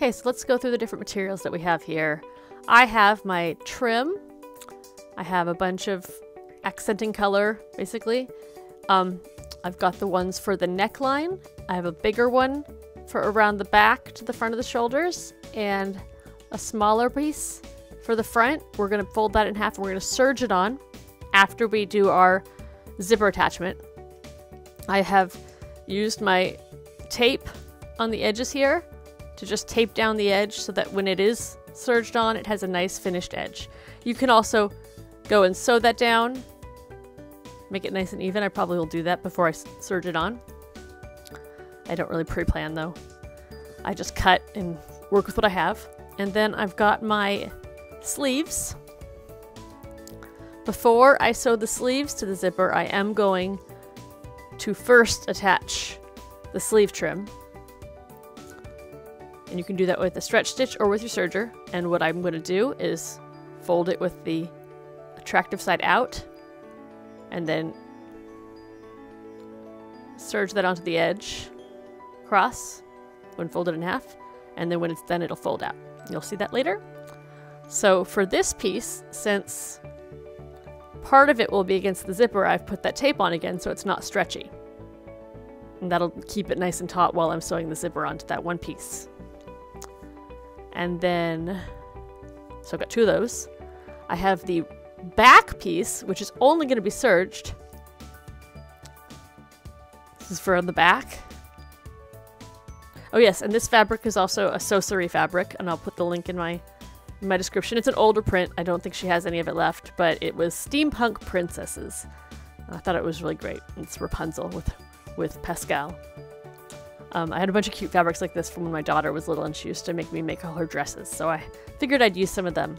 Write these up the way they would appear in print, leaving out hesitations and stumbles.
Okay, so let's go through the different materials that we have here. I have my trim. I have a bunch of accenting color, basically. I've got the ones for the neckline. I have a bigger one for around the back to the front of the shoulders, and a smaller piece for the front. We're going to fold that in half and we're going to serge it on after we do our zipper attachment. I have used my tape on the edges here to just tape down the edge so that when it is serged on, it has a nice finished edge. You can also go and sew that down, make it nice and even. I probably will do that before I serge it on. I don't really pre-plan though. I just cut and work with what I have. And then I've got my sleeves. Before I sew the sleeves to the zipper, I am going to first attach the sleeve trim. And you can do that with a stretch stitch or with your serger. And what I'm going to do is fold it with the attractive side out and then serge that onto the edge, cross, when folded in half, and then when it's done it'll fold out. You'll see that later. So for this piece, since part of it will be against the zipper, I've put that tape on again so it's not stretchy. And that'll keep it nice and taut while I'm sewing the zipper onto that one piece. And then, so I've got two of those. I have the back piece, which is only going to be serged. This is for the back. Oh yes, and this fabric is also a Sosari fabric, and I'll put the link in my description. It's an older print. I don't think she has any of it left, but it was Steampunk Princesses. I thought it was really great. It's Rapunzel with Pascal. I had a bunch of cute fabrics like this from when my daughter was little and she used to make me make all her dresses, so I figured I'd use some of them.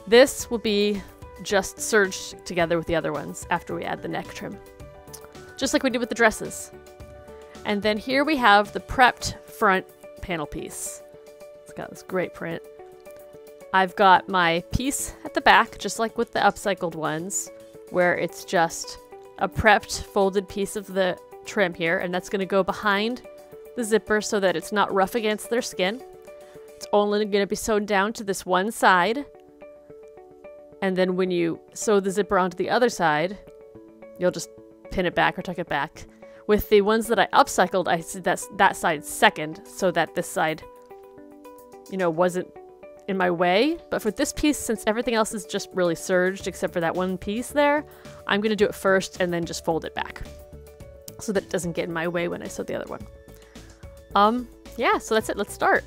This will be just serged together with the other ones after we add the neck trim, just like we did with the dresses. And then here we have the prepped front panel piece. It's got this great print. I've got my piece at the back, just like with the upcycled ones, where it's just a prepped folded piece of the trim here, and that's going to go behind the zipper so that it's not rough against their skin. It's only going to be sewn down to this one side, and then when you sew the zipper onto the other side, you'll just pin it back or tuck it back. With the ones that I upcycled, I said that side second so that this side, you know, wasn't in my way. But for this piece, since everything else is just really serged except for that one piece there, I'm going to do it first and then just fold it back so that it doesn't get in my way when I sew the other one. Yeah, so that's it. Let's start.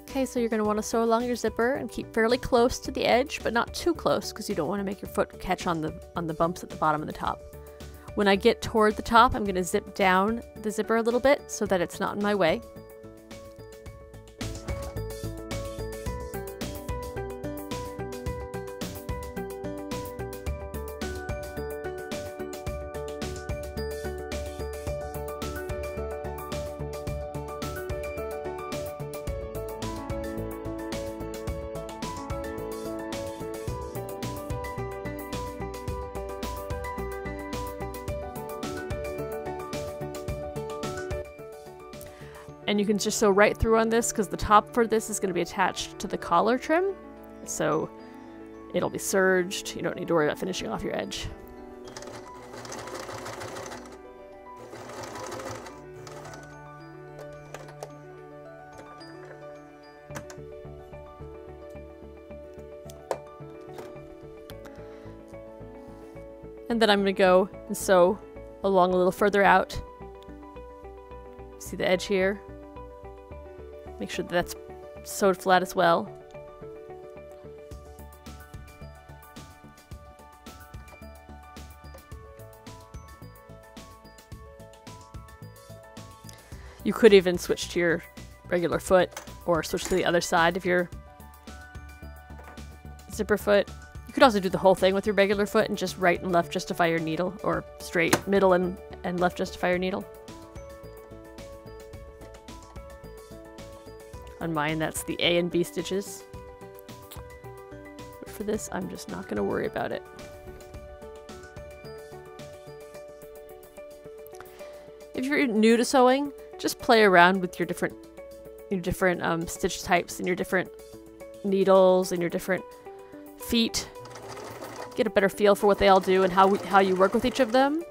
Okay, so you're going to want to sew along your zipper and keep fairly close to the edge, but not too close because you don't want to make your foot catch on the bumps at the bottom and the top. When I get toward the top, I'm going to zip down the zipper a little bit so that it's not in my way. And you can just sew right through on this because the top for this is going to be attached to the collar trim. So it'll be serged. You don't need to worry about finishing off your edge. And then I'm going to go and sew along a little further out. See the edge here? Make sure that that's sewed flat as well. You could even switch to your regular foot or switch to the other side of your zipper foot. You could also do the whole thing with your regular foot and just right and left justify your needle, or straight, middle, and left justify your needle. On mine, that's the A and B stitches. But for this, I'm just not going to worry about it. If you're new to sewing, just play around with your different your different stitch types and your different needles and your different feet. Get a better feel for what they all do and how you work with each of them.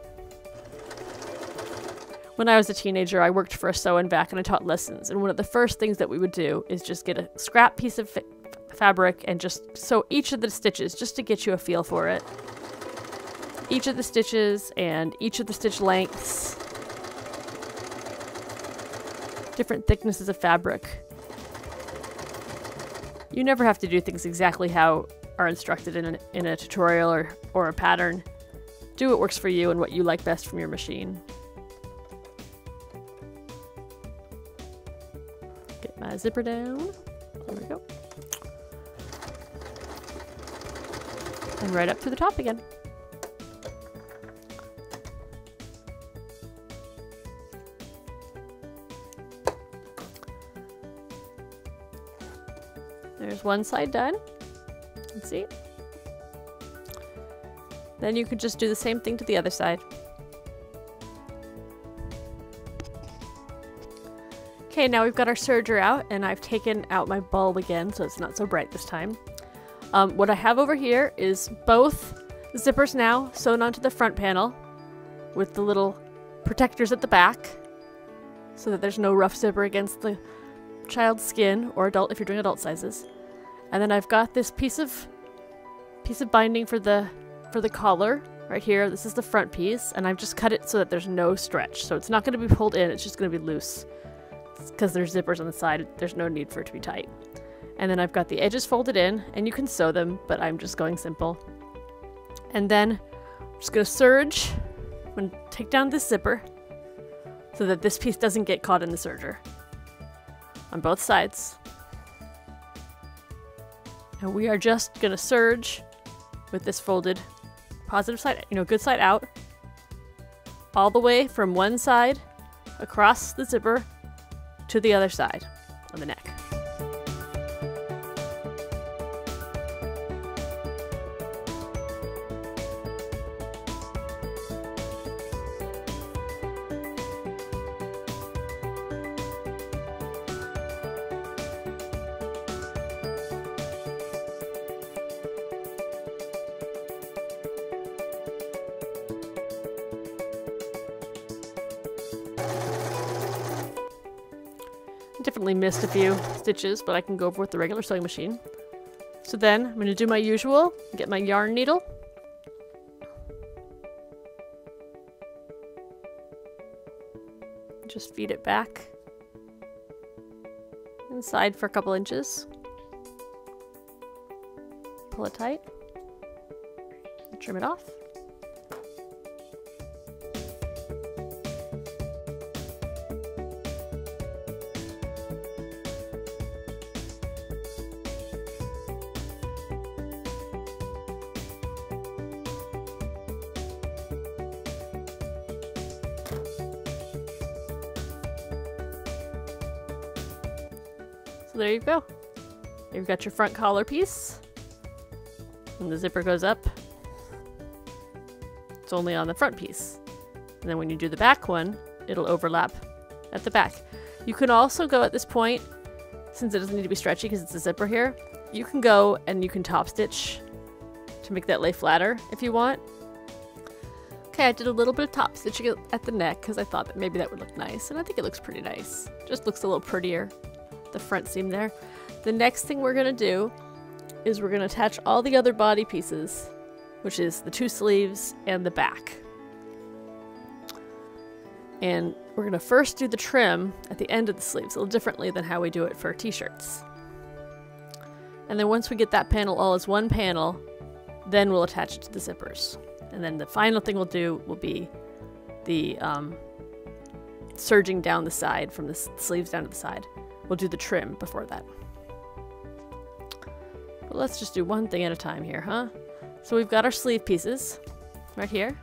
When I was a teenager, I worked for a sew-and-vac and I taught lessons. And one of the first things that we would do is just get a scrap piece of fabric and just sew each of the stitches just to get you a feel for it. Each of the stitches and each of the stitch lengths. Different thicknesses of fabric. You never have to do things exactly how are instructed in a tutorial or a pattern. Do what works for you and what you like best from your machine. Get my zipper down. There we go. And right up to the top again. There's one side done. Let's see. Then you could just do the same thing to the other side. Okay, now we've got our serger out, and I've taken out my bulb again, so it's not so bright this time. What I have over here is both zippers now sewn onto the front panel with the little protectors at the back so that there's no rough zipper against the child's skin, or adult if you're doing adult sizes. And then I've got this piece of binding for the collar right here. This is the front piece, and I've just cut it so that there's no stretch. So it's not going to be pulled in, it's just going to be loose. Because there's zippers on the side, there's no need for it to be tight. And then I've got the edges folded in, and you can sew them, but I'm just going simple. And then I'm just going to serge. I'm going to take down this zipper so that this piece doesn't get caught in the serger. On both sides. And we are just going to serge with this folded positive side, good side out, all the way from one side across the zipper to the other side of the neck. Definitely missed a few stitches, but I can go over with the regular sewing machine. So then I'm going to do my usual, get my yarn needle. Just feed it back inside for a couple inches. Pull it tight. Trim it off. So there you go. You've got your front collar piece. And the zipper goes up. It's only on the front piece. And then when you do the back one, it'll overlap at the back. You can also go at this point, since it doesn't need to be stretchy because it's a zipper here, you can go and you can top stitch to make that lay flatter if you want. Okay, I did a little bit of top stitching at the neck because I thought that maybe that would look nice, and I think it looks pretty nice. Just looks a little prettier, the front seam there. The next thing we're gonna do is we're gonna attach all the other body pieces, which is the two sleeves and the back. And we're gonna first do the trim at the end of the sleeves, a little differently than how we do it for t-shirts. And then once we get that panel all as one panel, then we'll attach it to the zippers. And then the final thing we'll do will be the serging down the side from the sleeves down to the side. We'll do the trim before that. But let's just do one thing at a time here, huh? So we've got our sleeve pieces right here.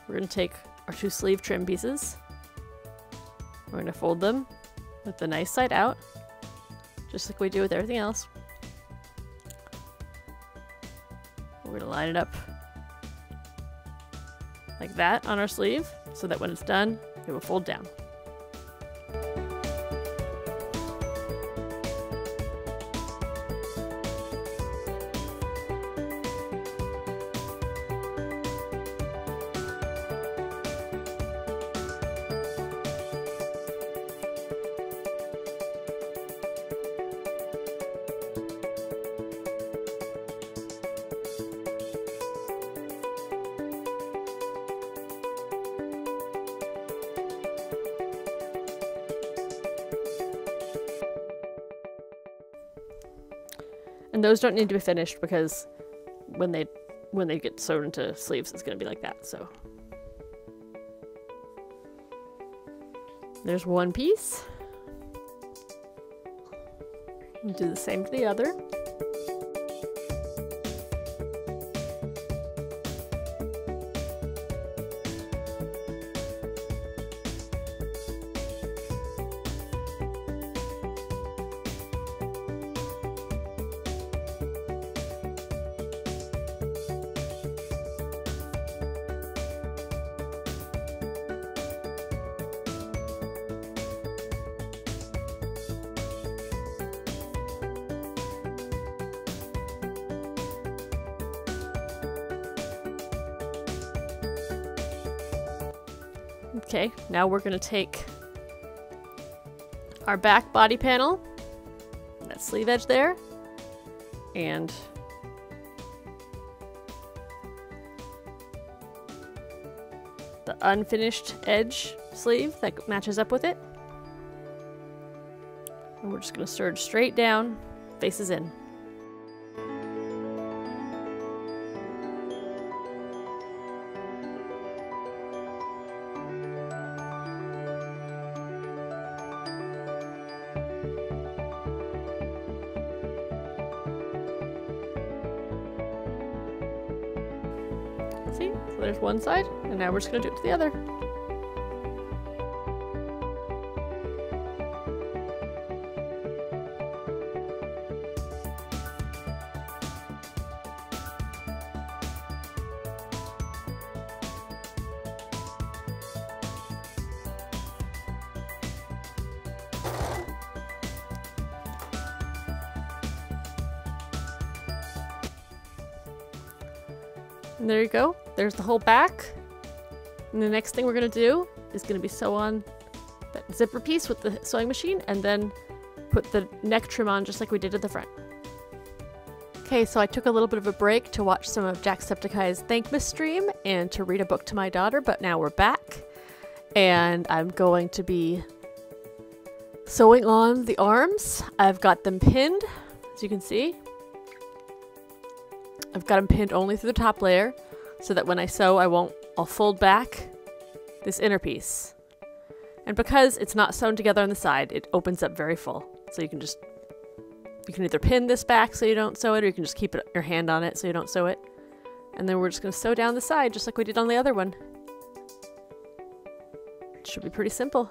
We're going to take our two sleeve trim pieces. We're going to fold them with the nice side out, just like we do with everything else. We're going to line it up like that on our sleeve, so that when it's done, it will fold down. And those don't need to be finished because when they get sewed into sleeves, it's going to be like that. So there's one piece. And do the same to the other. Okay, now we're going to take our back body panel, that sleeve edge there, and the unfinished edge sleeve that matches up with it. And we're just going to serge straight down, faces in. See? So there's one side, and now we're just going to do it to the other. And there you go. There's the whole back. And the next thing we're going to do is going to be sew on that zipper piece with the sewing machine and then put the neck trim on just like we did at the front. Okay, so I took a little bit of a break to watch some of Jacksepticeye's Thankmas stream and to read a book to my daughter, but now we're back. And I'm going to be sewing on the arms. I've got them pinned, as you can see. I've got them pinned only through the top layer so that when I sew, I'll fold back this inner piece. And because it's not sewn together on the side, it opens up very full. So you can either pin this back so you don't sew it, or you can just keep your hand on it so you don't sew it. And then we're just going to sew down the side just like we did on the other one. It should be pretty simple.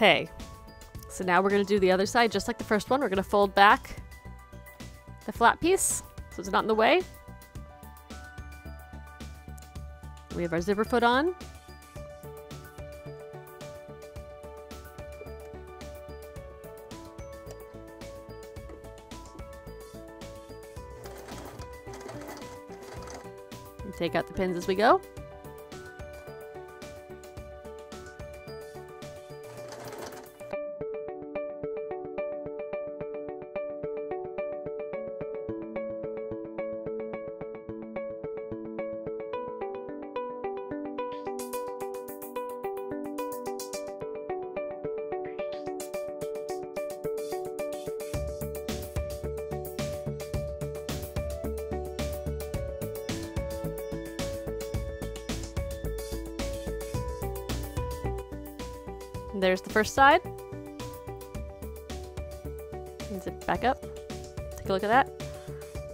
Okay, so now we're going to do the other side just like the first one. We're going to fold back the flat piece so it's not in the way. We have our zipper foot on. And take out the pins as we go. And there's the first side. And zip back up. Take a look at that.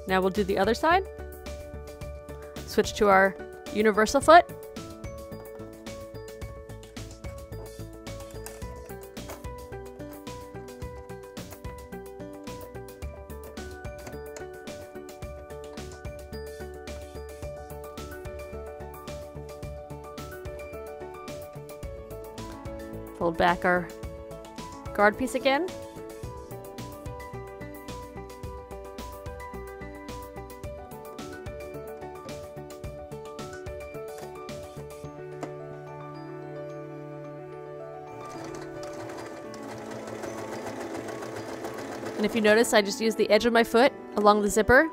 Now we'll do the other side. Switch to our universal foot. Fold back our guard piece again. And if you notice, I just use the edge of my foot along the zipper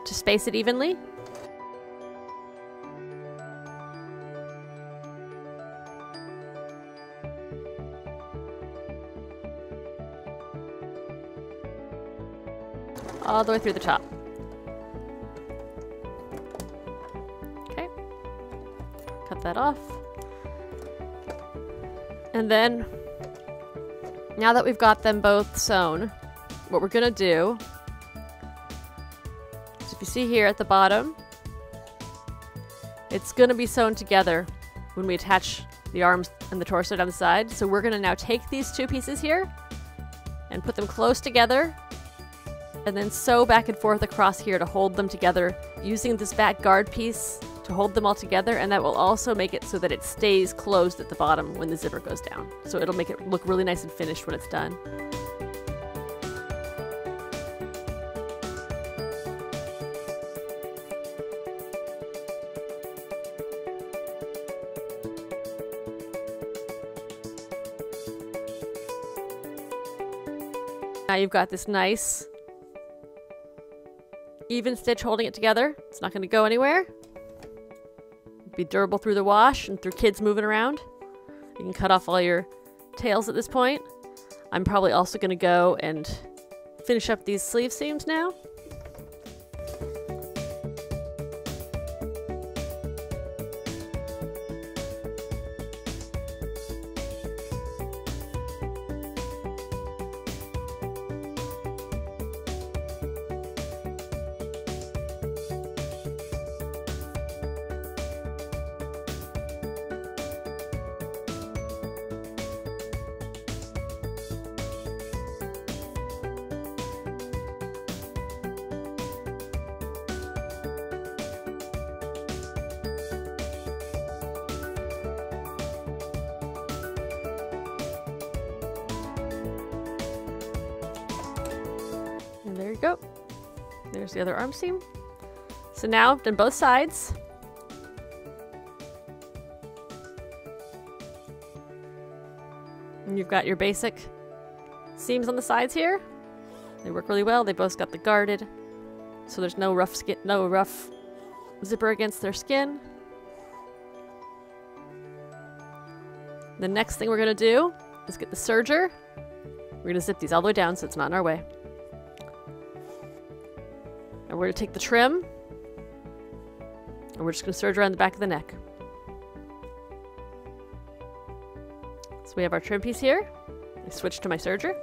to space it evenly. All the way through the top. Okay. Cut that off. And then, now that we've got them both sewn, what we're gonna do is, if you see here at the bottom, it's gonna be sewn together when we attach the arms and the torso down the side. So we're gonna now take these two pieces here and put them close together, and then sew back and forth across here to hold them together, using this back guard piece to hold them all together, and that will also make it so that it stays closed at the bottom when the zipper goes down. So it'll make it look really nice and finished when it's done. Now you've got this nice even stitch holding it together. It's not going to go anywhere. Be durable through the wash and through kids moving around. You can cut off all your tails at this point. I'm probably also going to go and finish up these sleeve seams now. And there you go. There's the other arm seam. So now I've done both sides. And you've got your basic seams on the sides here. They work really well. They both got the guarded, so there's no rough skin, no rough zipper against their skin. The next thing we're gonna do is get the serger. We're gonna zip these all the way down so it's not in our way. And we're gonna take the trim, and we're just gonna serge around the back of the neck. So we have our trim piece here. I switch to my serger.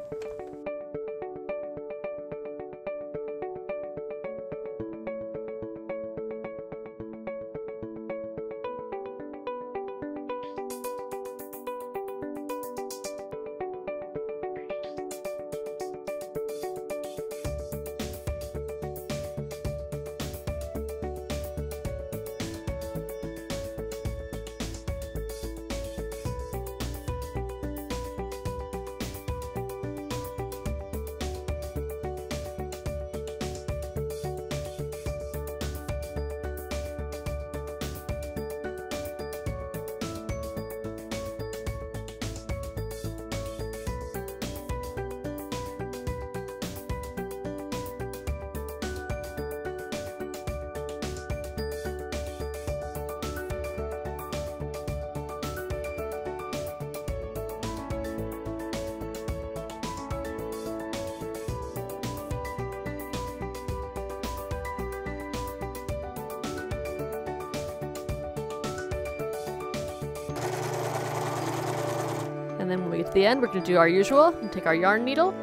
And then when we get to the end, we're going to do our usual and take our yarn needle.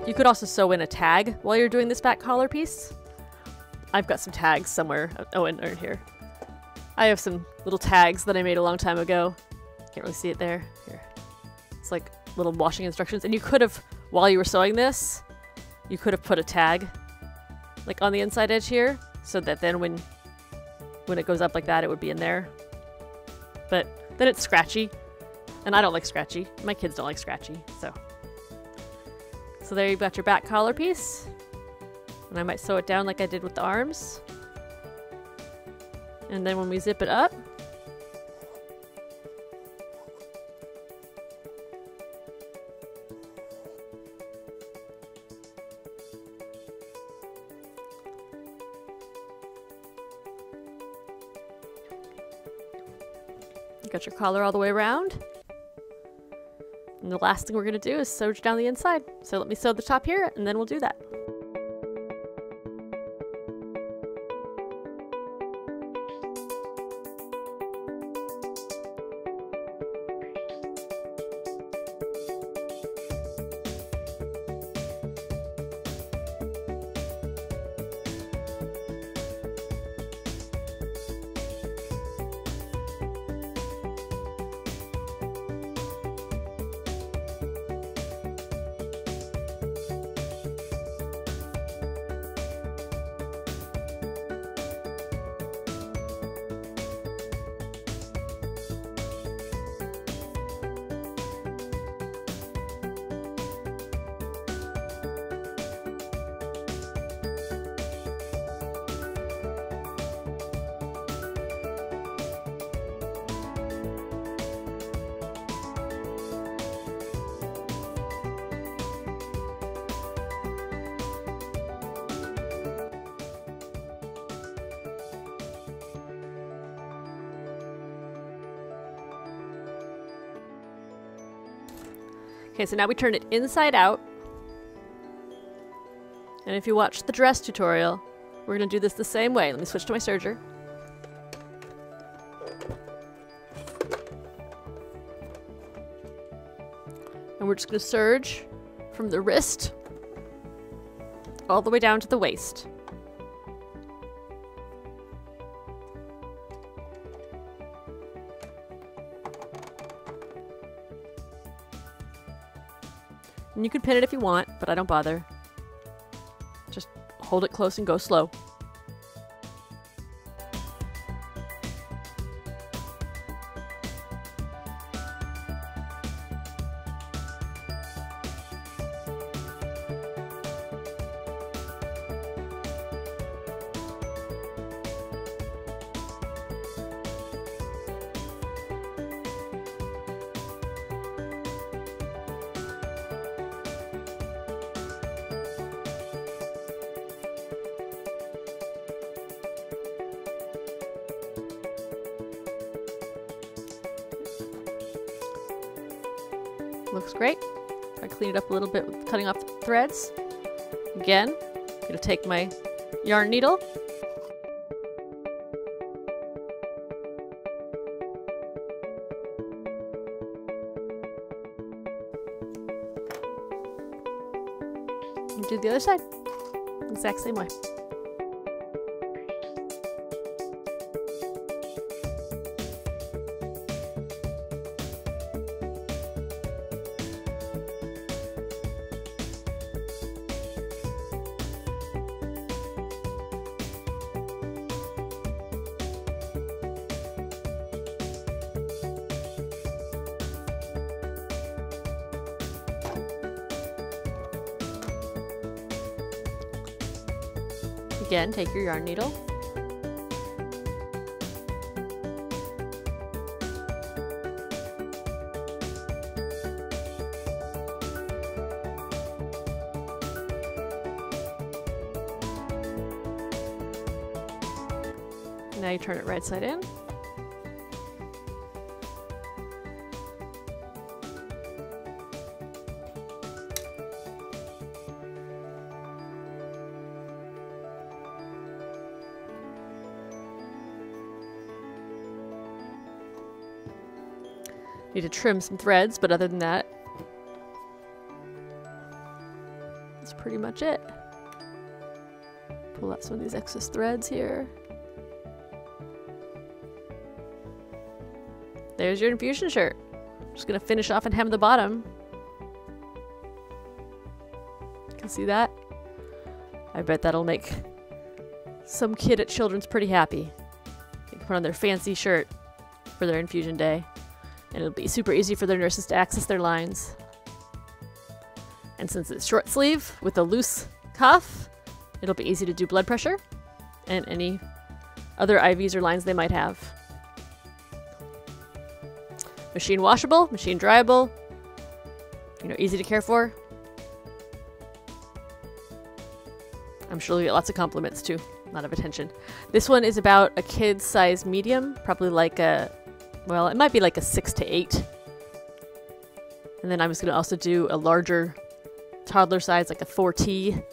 You could also sew in a tag while you're doing this back collar piece. I've got some tags somewhere. Oh, and here. I have some little tags that I made a long time ago. Can't really see it there. Here. It's like little washing instructions. And you could have, while you were sewing this, you could have put a tag like on the inside edge here, so that then when it goes up like that, it would be in there. But then it's scratchy. And I don't like scratchy. My kids don't like scratchy, so. So there you've got your back collar piece. And I might sew it down like I did with the arms. And then when we zip it up, you got your collar all the way around. And the last thing we're going to do is sew down the inside. So let me sew the top here, and then we'll do that. Okay, so now we turn it inside out. And if you watch the dress tutorial, we're going to do this the same way. Let me switch to my serger. And we're just going to serge from the wrist all the way down to the waist. And you can pin it if you want, but I don't bother. Just hold it close and go slow. Looks great. I clean it up a little bit with cutting off the threads. Again, I'm going to take my yarn needle. And do the other side. Exact same way. Again, take your yarn needle. Now you turn it right side in. Need to trim some threads, but other than that, that's pretty much it. Pull out some of these excess threads here. There's your infusion shirt. Just gonna finish off and hem the bottom. You can see that? I bet that'll make some kid at Children's pretty happy. They can put on their fancy shirt for their infusion day. And it'll be super easy for their nurses to access their lines. And since it's short sleeve with a loose cuff, it'll be easy to do blood pressure and any other IVs or lines they might have. Machine washable, machine dryable, you know, easy to care for. I'm sure you'll get lots of compliments too, a lot of attention. This one is about a kid's size medium, probably like a, well, it might be like a 6 to 8. And then I was going to also do a larger toddler size, like a 4T,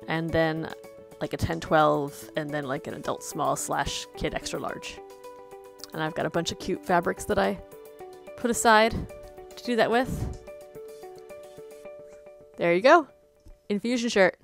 and then like a 10-12, and then like an adult small / kid extra large. And I've got a bunch of cute fabrics that I put aside to do that with. There you go. Infusion shirt.